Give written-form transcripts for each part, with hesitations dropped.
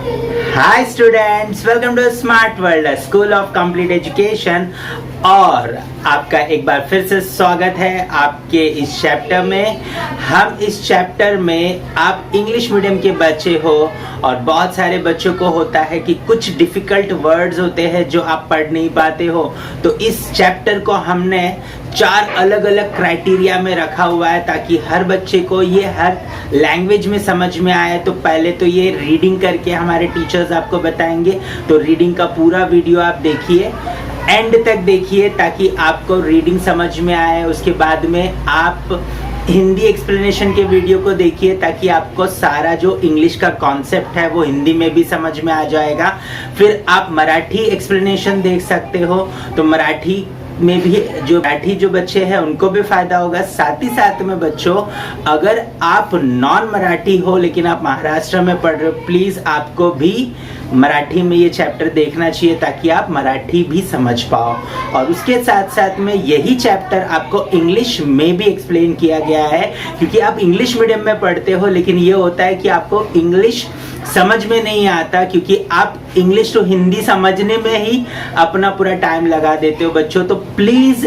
Hi students, welcome to smart world school of complete education. और आपका एक बार फिर से स्वागत है आपके इस चैप्टर में। हम इस चैप्टर में आप इंग्लिश मीडियम के बच्चे हो और बहुत सारे बच्चों को होता है कि कुछ डिफिकल्ट वर्ड्स होते हैं जो आप पढ़ नहीं पाते हो। तो इस चैप्टर को हमने 4 अलग अलग क्राइटेरिया में रखा हुआ है ताकि हर बच्चे को ये हर लैंग्वेज में समझ में आए। तो पहले तो ये रीडिंग करके हमारे टीचर्स आपको बताएंगे, तो रीडिंग का पूरा वीडियो आप देखिए, एंड तक देखिए ताकि आपको रीडिंग समझ में आए। उसके बाद में आप हिंदी एक्सप्लेनेशन के वीडियो को देखिए ताकि आपको सारा जो इंग्लिश का कॉन्सेप्ट है वो हिंदी में भी समझ में आ जाएगा। फिर आप मराठी एक्सप्लेनेशन देख सकते हो, तो मराठी में भी जो बच्चे हैं उनको भी फायदा होगा। साथ ही साथ में बच्चों, अगर आप नॉन मराठी हो लेकिन आप महाराष्ट्र में पढ़ रहे हो, प्लीज आपको भी मराठी में ये चैप्टर देखना चाहिए ताकि आप मराठी भी समझ पाओ। और उसके साथ साथ में यही चैप्टर आपको इंग्लिश में भी एक्सप्लेन किया गया है, क्योंकि आप इंग्लिश मीडियम में पढ़ते हो लेकिन ये होता है कि आपको इंग्लिश समझ में नहीं आता, क्योंकि आप इंग्लिश तो हिंदी समझने में ही अपना पूरा टाइम लगा देते हो बच्चों। तो प्लीज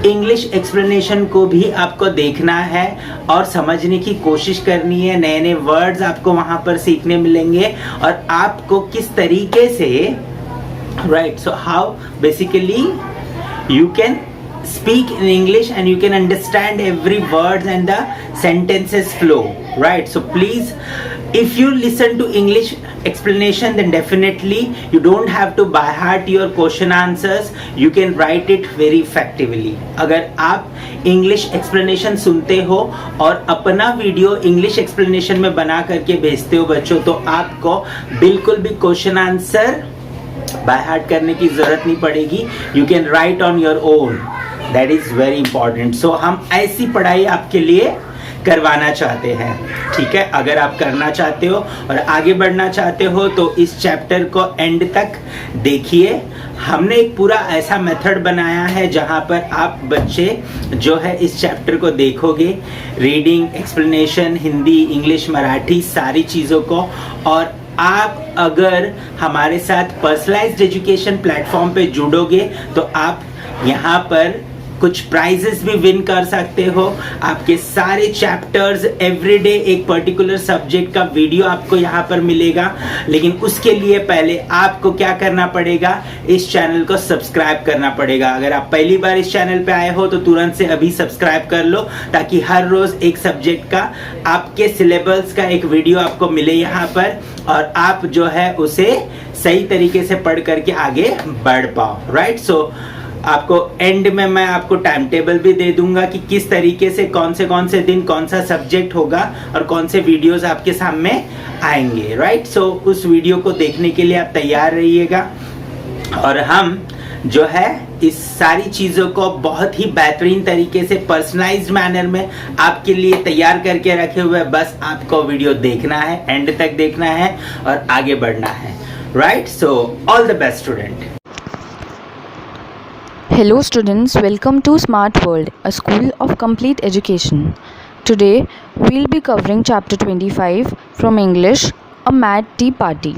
इंग्लिश एक्सप्लेनेशन को भी आपको देखना है और समझने की कोशिश करनी है। नए नए वर्ड्स आपको वहां पर सीखने मिलेंगे और आपको किस तरीके से so how basically you can speak in English and you can understand every word and the sentences flow, right? So please, if you listen to English explanation, then definitely you don't have to by heart your question answers, you can write it very effectively. अगर आप English explanation सुनते हो और अपना video English explanation में बना करके भेजते हो बच्चों, तो आपको बिल्कुल भी क्वेश्चन आंसर बाय हार्ट करने की जरूरत नहीं पड़ेगी। You can write on your own, that is very important. So हम ऐसी पढ़ाई आपके लिए करवाना चाहते हैं, ठीक है। अगर आप करना चाहते हो और आगे बढ़ना चाहते हो तो इस चैप्टर को एंड तक देखिए। हमने एक पूरा ऐसा मेथड बनाया है जहां पर आप बच्चे जो है इस चैप्टर को देखोगे, reading, explanation, Hindi, English, Marathi, सारी चीज़ों को। और आप अगर हमारे साथ पर्सनलाइज्ड एजुकेशन प्लेटफॉर्म पे जुड़ोगे तो आप यहाँ पर कुछ प्राइजेस भी विन कर सकते हो। आपके सारे चैप्टर्स एवरीडे एक पर्टिकुलर सब्जेक्ट का वीडियो आपको यहाँ पर मिलेगा। लेकिन उसके लिए पहले आपको क्या करना पड़ेगा, इस चैनल को सब्सक्राइब करना पड़ेगा। अगर आप पहली बार इस चैनल पे आए हो तो तुरंत से अभी सब्सक्राइब कर लो ताकि हर रोज एक सब्जेक्ट का आपके सिलेबस का एक वीडियो आपको मिले यहाँ पर, और आप जो है उसे सही तरीके से पढ़ करके आगे बढ़ पाओ, राइट। सो आपको एंड में मैं आपको टाइम टेबल भी दे दूंगा कि किस तरीके से कौन से दिन कौन सा सब्जेक्ट होगा और कौन से वीडियोस आपके सामने आएंगे, राइट। सो उस वीडियो को देखने के लिए आप तैयार रहिएगा। और हम जो है इस सारी चीज़ों को बहुत ही बेहतरीन तरीके से पर्सनलाइज्ड मैनर में आपके लिए तैयार करके रखे हुए। बस आपको वीडियो देखना है, एंड तक देखना है और आगे बढ़ना है, right. So all the best student. Hello students, welcome to Smart World, a school of complete education. Today we'll be covering chapter 25 from English, A Mad Tea Party.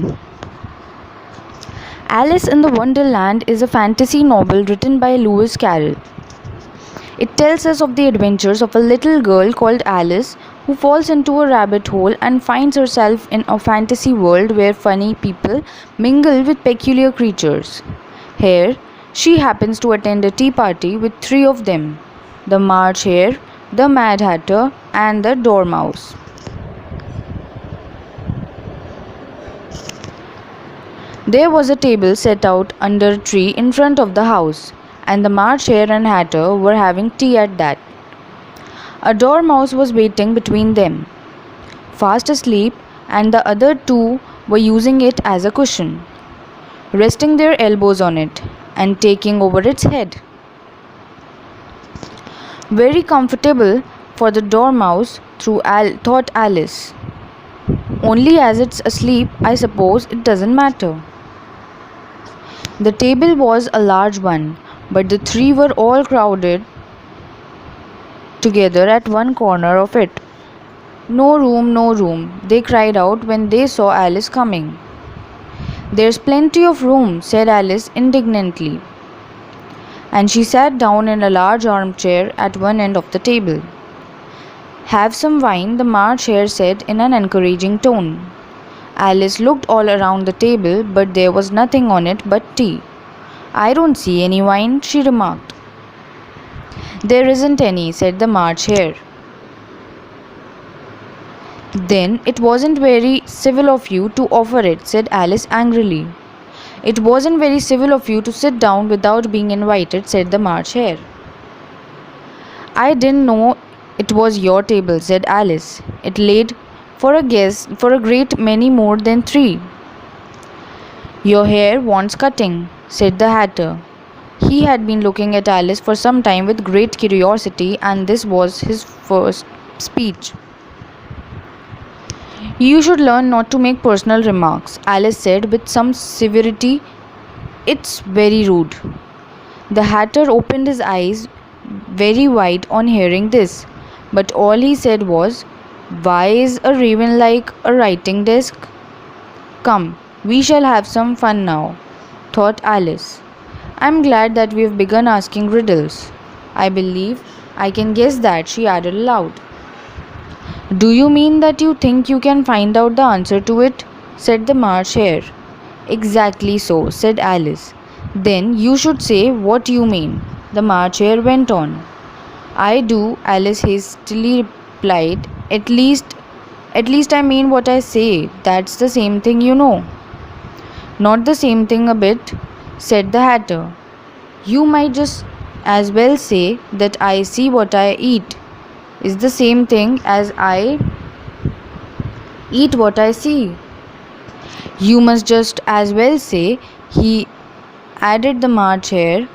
Alice in the Wonderland is a fantasy novel written by Lewis Carroll. It tells us of the adventures of a little girl called Alice who falls into a rabbit hole and finds herself in a fantasy world where funny people mingle with peculiar creatures. Here she happens to attend a tea party with 3 of them: the March Hare, the Mad Hatter, and the Dormouse. There was a table set out under a tree in front of the house, and the March Hare and Hatter were having tea at that. A Dormouse was waiting between them, fast asleep, and the other 2 were using it as a cushion, resting their elbows on it and taking over its head. Very comfortable for the Dormouse, thought Alice. Only as it's asleep, I suppose it doesn't matter. The table was a large one, but the 3 were all crowded together at one corner of it. No room, no room, they cried out when they saw Alice coming. There's plenty of room, said Alice indignantly, and she sat down in a large armchair at one end of the table. Have some wine, the March Hare said in an encouraging tone. Alice looked all around the table, but there was nothing on it but tea. I don't see any wine, she remarked. There isn't any, said the March Hare. Then it wasn't very civil of you to offer it, said Alice angrily. It wasn't very civil of you to sit down without being invited, said the March Hare. I didn't know it was your table, said Alice. It laid for a great many more than 3. Your hair wants cutting, said the Hatter. He had been looking at Alice for some time with great curiosity, and this was his first speech. You should learn not to make personal remarks, Alice said with some severity. It's very rude. The Hatter opened his eyes very wide on hearing this, but all he said was, Why is a raven like a writing desk? Come, we shall have some fun now, thought Alice. I'm glad that we've begun asking riddles. I believe I can guess that, she added aloud. Do you mean that you think you can find out the answer to it? Said the March Hare. Exactly so, said Alice. Then you should say what you mean, the March Hare went on. I do, Alice hastily replied. At least I mean what I say. That's the same thing, you know. Not the same thing a bit, said the Hatter. You might just as well say that I see what I eat is the same thing as I eat what I see. You must just as well say, he added the March Hare,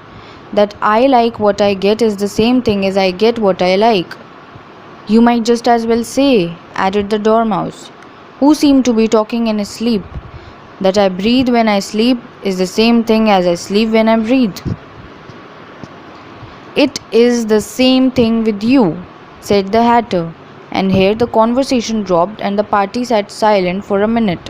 that I like what I get is the same thing as I get what I like. You might just as well say, added the Dormouse, who seemed to be talking in his sleep, that I breathe when I sleep is the same thing as I sleep when I breathe. It is the same thing with you, said the Hatter, and here the conversation dropped and the party sat silent for a minute,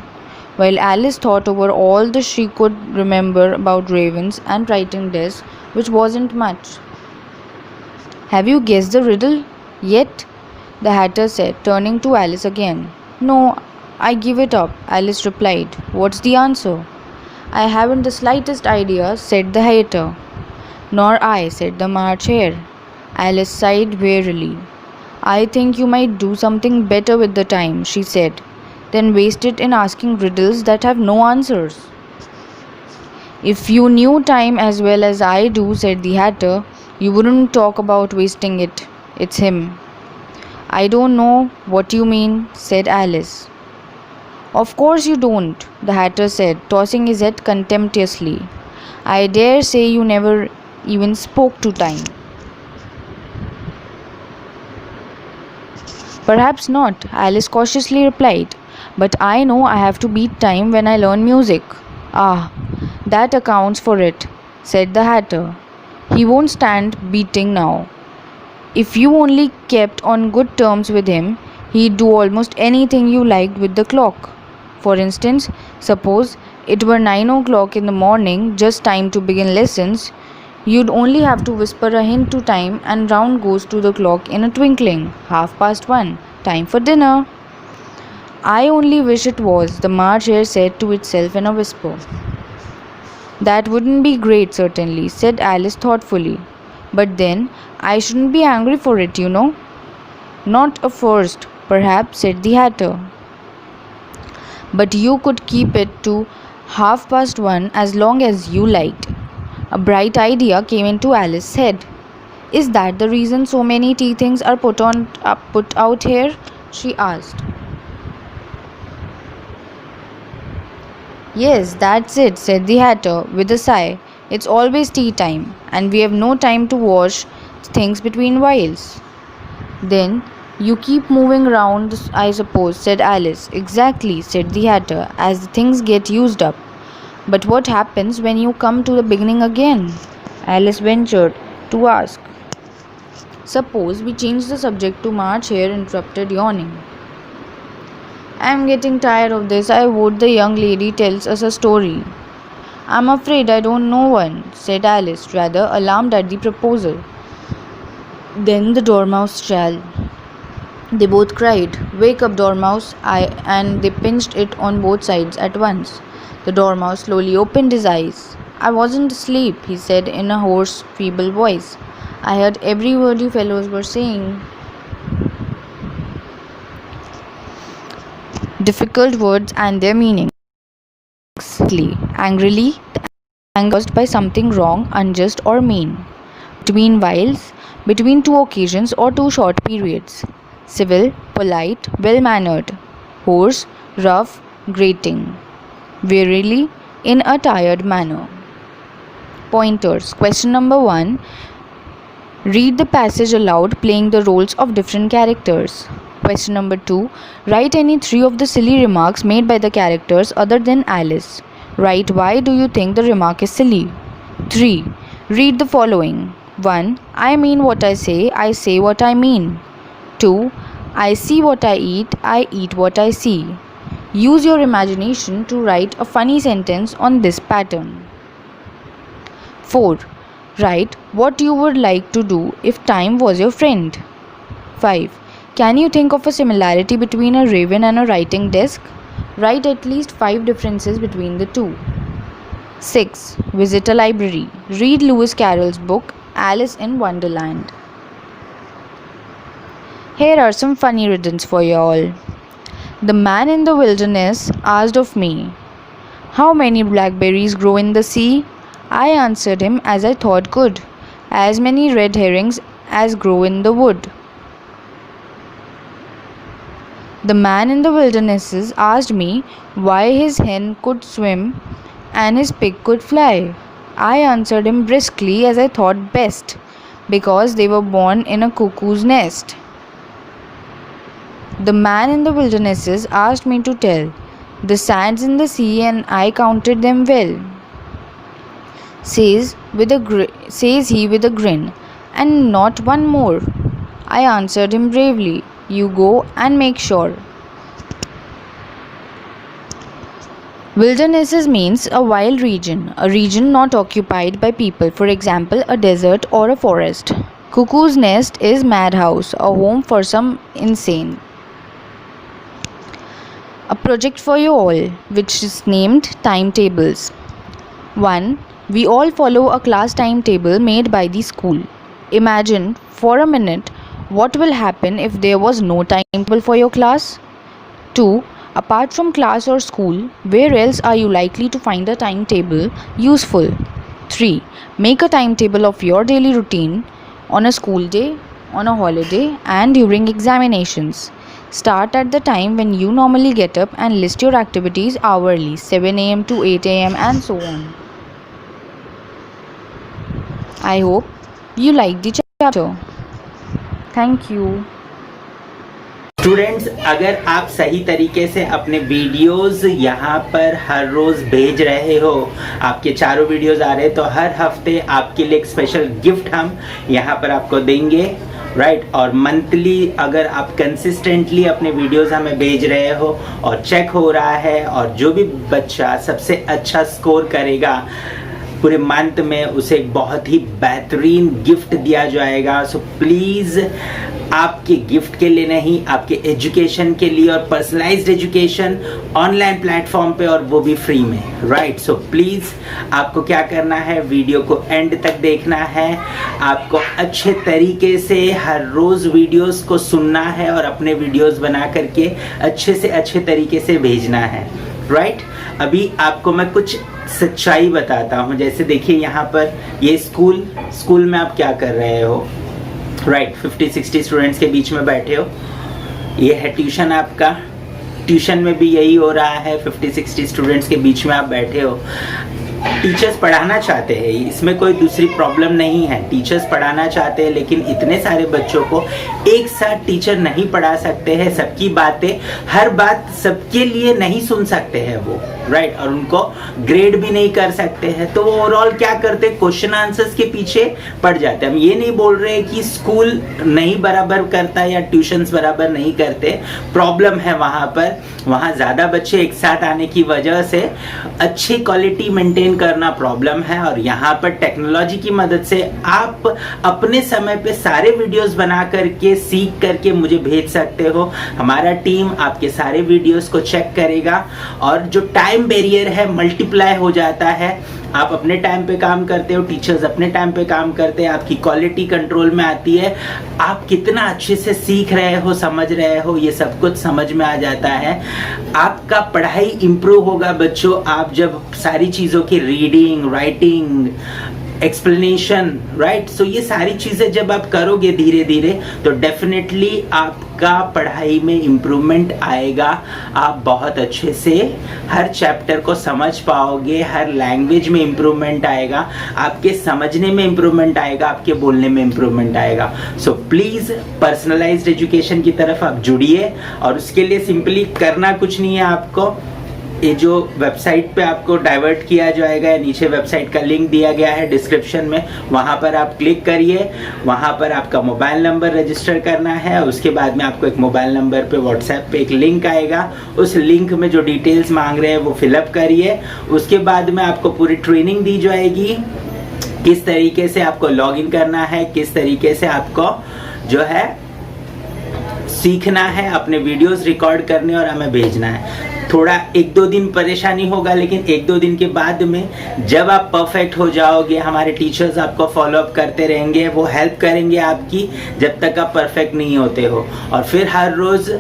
while Alice thought over all the she could remember about ravens and writing desks, which wasn't much. Have you guessed the riddle yet? The Hatter said, turning to Alice again. No, I give it up, Alice replied. What's the answer? I haven't the slightest idea, said the Hatter. Nor I, said the March Hare. Alice sighed wearily. I think you might do something better with the time, she said, than waste it in asking riddles that have no answers. If you knew time as well as I do, said the Hatter, you wouldn't talk about wasting it. It's him. I don't know what you mean, said Alice. Of course you don't, the Hatter said, tossing his head contemptuously. I dare say you never even spoke to time. Perhaps not, Alice cautiously replied, but I know I have to beat time when I learn music. Ah, that accounts for it, said the Hatter. He won't stand beating now. If you only kept on good terms with him, he'd do almost anything you liked with the clock. For instance, suppose it were 9 o'clock in the morning, just time to begin lessons, you'd only have to whisper a hint to time and round goes to the clock in a twinkling. 1:30, time for dinner. I only wish it was, the March Hare said to itself in a whisper. That wouldn't be great, certainly, said Alice thoughtfully. But then, I shouldn't be angry for it, you know. Not a first, perhaps, said the Hatter. But you could keep it to 1:30 as long as you liked. A bright idea came into Alice's head. Is that the reason so many tea things are put out here? She asked. Yes, that's it, said the Hatter with a sigh. It's always tea time, and we have no time to wash things between whiles. Then you keep moving round, I suppose, said Alice. Exactly, said the Hatter, as the things get used up. But what happens when you come to the beginning again? Alice ventured to ask. Suppose we change the subject to March Hare, interrupted, yawning. I'm getting tired of this. I vote the young lady tells us a story. I'm afraid I don't know one, said Alice, rather alarmed at the proposal. Then the Dormouse shall. They both cried, "Wake up, Dormouse!" and they pinched it on both sides at once. The Dormouse slowly opened his eyes. "I wasn't asleep," he said in a hoarse, feeble voice. "I heard every word you fellows were saying." Difficult words and their meanings. Angrily, anger caused by something wrong, unjust, or mean. Between whiles, between two occasions or two short periods. Civil, polite, well mannered. Hoarse, rough, grating. Wearily, in a tired manner. Pointers. Question number 1. Read the passage aloud, playing the roles of different characters. Question number 2. Write any 3 of the silly remarks made by the characters other than Alice. Write why do you think the remark is silly. 3. Read the following. 1. I mean what I say what I mean. 2. I see what I eat what I see. Use your imagination to write a funny sentence on this pattern. 4. Write what you would like to do if time was your friend. 5. Can you think of a similarity between a raven and a writing desk? Write at least 5 differences between the two. 6. Visit a library. Read Lewis Carroll's book Alice in Wonderland. Here are some funny riddles for you all. The man in the wilderness asked of me, "How many blackberries grow in the sea?" I answered him as I thought good, "As many red herrings as grow in the wood." The man in the wilderness asked me why his hen could swim and his pig could fly. I answered him briskly as I thought best, because they were born in a cuckoo's nest. The man in the wilderness asked me to tell the sands in the sea, and I counted them well. Says he with a grin, "And not one more." I answered him bravely, "You go and make sure." Wildernesses means a wild region, a region not occupied by people, for example, a desert or a forest. Cuckoo's nest is madhouse, a home for some insane. A project for you all, which is named timetables. 1. We all follow a class timetable made by the school. Imagine for a minute what will happen if there was no timetable for your class. 2. Apart from class or school, where else are you likely to find a timetable useful? 3. Make a timetable of your daily routine on a school day, on a holiday, and during examinations. Start at the time when you normally get up and list your activities hourly, 7 a.m. to 8 a.m. and so on. I hope you like the chapter. Thank you. Students, अगर आप सही तरीके से अपने videos यहाँ पर हर रोज़ भेज रहे हो, आपके चारों वीडियोस आ रहे हैं, तो हर हफ्ते आपके लिए एक स्पेशल गिफ्ट हम यहाँ पर आपको देंगे, राइट। और मंथली अगर आप कंसिस्टेंटली अपने वीडियोस हमें भेज रहे हो और चेक हो रहा है, और जो भी बच्चा सबसे अच्छा स्कोर करेगा पूरे मंथ में, उसे एक बहुत ही बेहतरीन गिफ्ट दिया जाएगा। सो प्लीज़ आपके गिफ्ट के लिए नहीं, आपके एजुकेशन के लिए, और पर्सनलाइज्ड एजुकेशन ऑनलाइन प्लेटफॉर्म पे, और वो भी फ्री में, राइट। सो प्लीज़ आपको क्या करना है, वीडियो को एंड तक देखना है, आपको अच्छे तरीके से हर रोज़ वीडियोस को सुनना है और अपने वीडियोस बना करके अच्छे से अच्छे तरीके से भेजना है, राइट। अभी आपको मैं कुछ सच्चाई बताता हूँ। जैसे देखिए यहाँ पर ये स्कूल में आप क्या कर रहे हो, राइट। 50-60 स्टूडेंट्स के बीच में बैठे हो। ये है ट्यूशन आपका, ट्यूशन में भी यही हो रहा है, 50-60 स्टूडेंट्स के बीच में आप बैठे हो। टीचर्स पढ़ाना चाहते हैं, इसमें कोई दूसरी प्रॉब्लम नहीं है। टीचर्स पढ़ाना चाहते हैं, लेकिन इतने सारे बच्चों को एक साथ टीचर नहीं पढ़ा सकते हैं। सबकी बातें, हर बात सबके लिए नहीं सुन सकते हैं वो, राइट, और उनको ग्रेड भी नहीं कर सकते हैं। तो वो ओवरऑल क्या करते, क्वेश्चन आंसर्स के पीछे पड़ जाते हैं। हम ये नहीं बोल रहे कि स्कूल नहीं बराबर करता या ट्यूशन्स बराबर नहीं करते, प्रॉब्लम है वहाँ पर। वहाँ ज़्यादा बच्चे एक साथ आने की वजह से अच्छी क्वालिटी मेंटेन करना प्रॉब्लम है। और यहाँ पर टेक्नोलॉजी की मदद से आप अपने समय पे सारे वीडियोस बना करके, सीख करके मुझे भेज सकते हो। हमारा टीम आपके सारे वीडियोस को चेक करेगा और जो टाइम बैरियर है मल्टीप्लाई हो जाता है। आप अपने टाइम पे काम करते हो, टीचर्स अपने टाइम पे काम करते हैं, आपकी क्वालिटी कंट्रोल में आती है। आप कितना अच्छे से सीख रहे हो, समझ रहे हो, ये सब कुछ समझ में आ जाता है। आपका पढ़ाई इंप्रूव होगा बच्चों, आप जब सारी चीज़ों की रीडिंग, राइटिंग, एक्सप्लेनेशन, राइट, सो ये सारी चीज़ें जब आप करोगे धीरे धीरे तो डेफिनेटली आपका पढ़ाई में इम्प्रूवमेंट आएगा। आप बहुत अच्छे से हर चैप्टर को समझ पाओगे, हर लैंग्वेज में इम्प्रूवमेंट आएगा, आपके समझने में इम्प्रूवमेंट आएगा, आपके बोलने में इम्प्रूवमेंट आएगा। सो प्लीज़ पर्सनलाइज्ड एजुकेशन की तरफ आप जुड़िए। और उसके लिए सिंपली करना कुछ नहीं है आपको, ये जो वेबसाइट पे आपको डाइवर्ट किया जाएगा, नीचे वेबसाइट का लिंक दिया गया है डिस्क्रिप्शन में, वहाँ पर आप क्लिक करिए। वहाँ पर आपका मोबाइल नंबर रजिस्टर करना है। उसके बाद में आपको एक मोबाइल नंबर पे व्हाट्सएप पे एक लिंक आएगा, उस लिंक में जो डिटेल्स मांग रहे हैं वो फिलअप करिए। उसके बाद में आपको पूरी ट्रेनिंग दी जाएगी, किस तरीके से आपको लॉगिन करना है, किस तरीके से आपको जो है सीखना है, अपने वीडियोस रिकॉर्ड करने और हमें भेजना है। थोड़ा 1-2 दिन परेशानी होगा, लेकिन 1-2 दिन के बाद में जब आप परफेक्ट हो जाओगे, हमारे टीचर्स आपको फॉलो अप करते रहेंगे, वो हेल्प करेंगे आपकी जब तक आप परफेक्ट नहीं होते हो। और फिर हर रोज़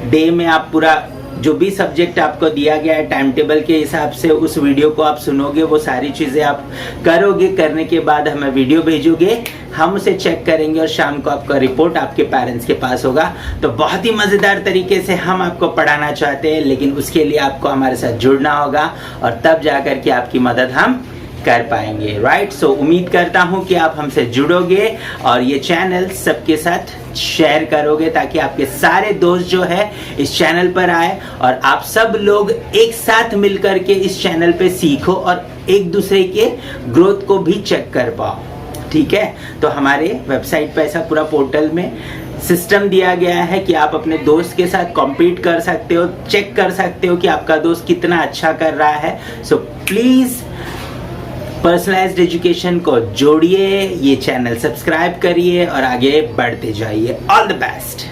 डे में आप पूरा जो भी सब्जेक्ट आपको दिया गया है टाइम टेबल के हिसाब से उस वीडियो को आप सुनोगे, वो सारी चीज़ें आप करोगे। करने के बाद हमें वीडियो भेजोगे, हम उसे चेक करेंगे और शाम को आपका रिपोर्ट आपके पेरेंट्स के पास होगा। तो बहुत ही मज़ेदार तरीके से हम आपको पढ़ाना चाहते हैं, लेकिन उसके लिए आपको हमारे साथ जुड़ना होगा और तब जा कर के आपकी मदद हम कर पाएंगे, राइट। सो उम्मीद करता हूँ कि आप हमसे जुड़ोगे और ये चैनल सबके साथ शेयर करोगे, ताकि आपके सारे दोस्त जो है इस चैनल पर आए और आप सब लोग एक साथ मिलकर के इस चैनल पे सीखो और एक दूसरे के ग्रोथ को भी चेक कर पाओ, ठीक है। तो हमारे वेबसाइट पे ऐसा पूरा पोर्टल में सिस्टम दिया गया है कि आप अपने दोस्त के साथ कॉम्पीट कर सकते हो, चेक कर सकते हो कि आपका दोस्त कितना अच्छा कर रहा है। सो प्लीज़ पर्सनलाइज्ड एजुकेशन को जोड़िए, ये चैनल सब्सक्राइब करिए और आगे बढ़ते जाइए। All the best.